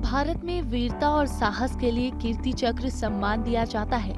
भारत में वीरता और साहस के लिए कीर्ति चक्र सम्मान दिया जाता है।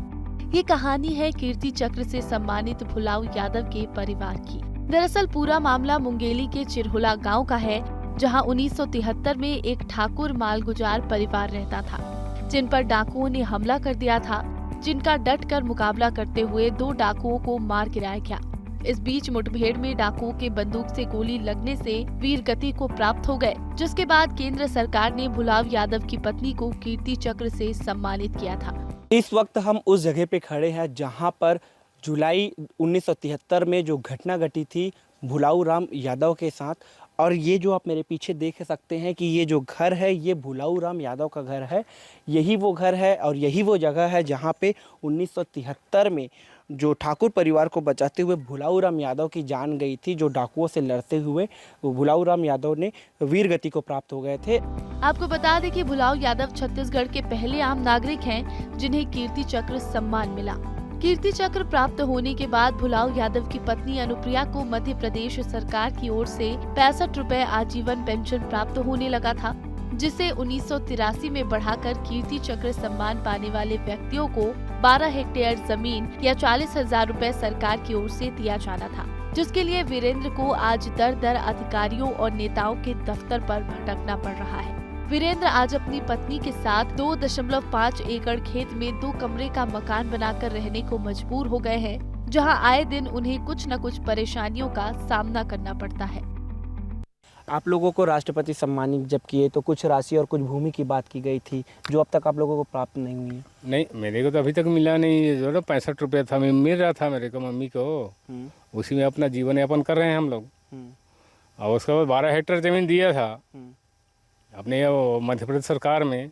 ये कहानी है कीर्ति चक्र से सम्मानित भुलाऊ यादव के परिवार की। दरअसल पूरा मामला मुंगेली के चिरहुला गांव का है, जहां 1973 में एक ठाकुर मालगुजार परिवार रहता था, जिन पर डाकुओं ने हमला कर दिया था, जिनका डट कर मुकाबला करते हुए 2 डाकुओं को मार गिराया गया। इस बीच मुठभेड़ में डाकुओं के बंदूक से गोली लगने से वीर गति को प्राप्त हो गए, जिसके बाद केंद्र सरकार ने भुलाऊ यादव की पत्नी को कीर्ति चक्र से सम्मानित किया था। इस वक्त हम उस जगह पे खड़े हैं जहां पर जुलाई 1973 में जो घटना घटी थी भुलाऊ राम यादव के साथ। और ये जो आप मेरे पीछे देख सकते हैं कि ये जो घर है ये भुलाऊ राम यादव का घर है। यही वो घर है और यही वो जगह है जहां पे 1973 में जो ठाकुर परिवार को बचाते हुए भुलाऊ राम यादव की जान गई थी। जो डाकुओं से लड़ते हुए भुलाऊ राम यादव ने वीर गति को प्राप्त हो गए थे। आपको बता दें कि भुलाऊ यादव छत्तीसगढ़ के पहले आम नागरिक हैं जिन्हें कीर्ति चक्र सम्मान मिला। कीर्ति चक्र प्राप्त होने के बाद भुलाऊ यादव की पत्नी अनुप्रिया को मध्य प्रदेश सरकार की ओर से 65 रुपए आजीवन पेंशन प्राप्त होने लगा था, जिसे 1983 में बढ़ाकर कीर्ति चक्र सम्मान पाने वाले व्यक्तियों को 12 हेक्टेयर जमीन या 40,000 रुपए सरकार की ओर से दिया जाना था, जिसके लिए वीरेंद्र को आज दर दर अधिकारियों और नेताओं के दफ्तर पर भटकना पड़ रहा है। वीरेंद्र आज अपनी पत्नी के साथ 2.5 एकड़ खेत में 2 कमरे का मकान बनाकर रहने को मजबूर हो गए हैं, जहां आए दिन उन्हें कुछ न कुछ परेशानियों का सामना करना पड़ता है। आप लोगों को राष्ट्रपति सम्मानित जब किए तो कुछ राशि और कुछ भूमि की बात की गई थी, जो अब तक आप लोगों को प्राप्त नहीं हुई है। नहीं, मेरे को तो अभी तक मिला नहीं। जो ना 65 रुपये था मिल रहा था मेरे को, मम्मी को। उसी में अपना जीवन यापन कर रहे हैं हम लोग। और उसके बाद 12 हेक्टेयर जमीन दिया था अपने मध्य प्रदेश सरकार में,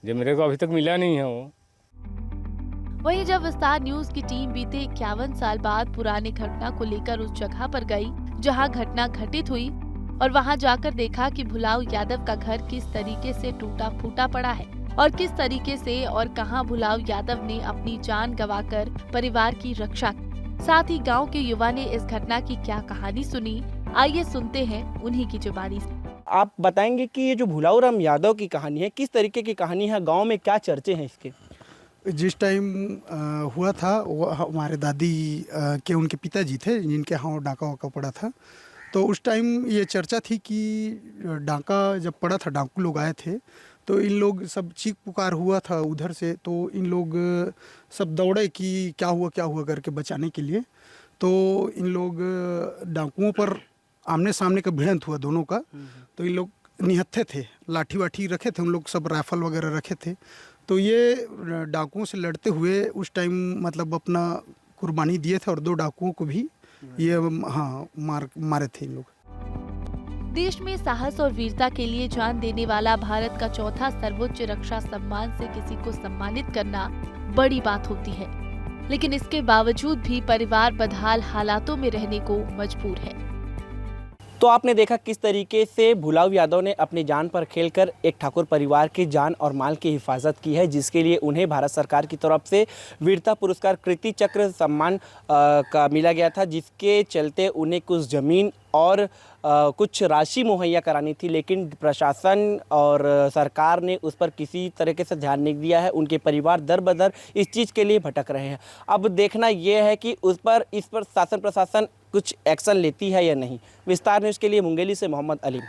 जो मेरे को अभी तक मिला नहीं है वो। वहीं जब विस्तार न्यूज की टीम बीते 51 साल बाद पुरानी घटना को लेकर उस जगह पर गई जहां घटना घटित हुई और वहां जाकर देखा कि भुलाऊ यादव का घर किस तरीके से टूटा फूटा पड़ा है और किस तरीके से और कहां भुलाऊ यादव ने अपनी जान गंवाकर परिवार की रक्षा की। साथ ही गांव के युवा ने इस घटना की क्या कहानी सुनी, आइए सुनते हैं उन्हीं की जुबानी से। आप बताएंगे कि ये जो भुलाऊ राम यादव की कहानी है किस तरीके की कहानी है, गांव में क्या चर्चे हैं इसके? जिस टाइम हुआ था वो हमारे दादी के उनके पिताजी थे जिनके यहाँ डाका वाका पड़ा था। तो उस टाइम ये चर्चा थी कि डाका जब पड़ा था, डाकू लोग आए थे, तो इन लोग सब चीख पुकार हुआ था उधर से। तो इन लोग सब दौड़े कि क्या हुआ करके बचाने के लिए। तो इन लोग डाकुओं पर आमने सामने का भिड़ंत हुआ दोनों का। तो इन लोग निहत्थे थे, लाठी वाठी रखे थे, उन लोग सब राइफल वगैरह रखे थे। तो ये डाकुओं से लड़ते हुए उस टाइम मतलब अपना कुर्बानी दिए थे और 2 डाकुओं को भी ये मारे थे इन लोग। देश में साहस और वीरता के लिए जान देने वाला भारत का चौथा सर्वोच्च रक्षा सम्मान से किसी को सम्मानित करना बड़ी बात होती है, लेकिन इसके बावजूद भी परिवार बदहाल हालातों में रहने को मजबूर है। तो आपने देखा किस तरीके से भुलाऊ यादव ने अपनी जान पर खेलकर एक ठाकुर परिवार की जान और माल की हिफाजत की है, जिसके लिए उन्हें भारत सरकार की तरफ से वीरता पुरस्कार कीर्ति चक्र सम्मान का मिला गया था, जिसके चलते उन्हें कुछ ज़मीन और कुछ राशि मुहैया करानी थी। लेकिन प्रशासन और सरकार ने उस पर किसी तरीके से ध्यान नहीं दिया है। उनके परिवार दर बदर इस चीज़ के लिए भटक रहे हैं। अब देखना यह है कि इस पर शासन प्रशासन कुछ एक्शन लेती है या नहीं। विस्तार न्यूज़ के लिए मुंगेली से मोहम्मद अली।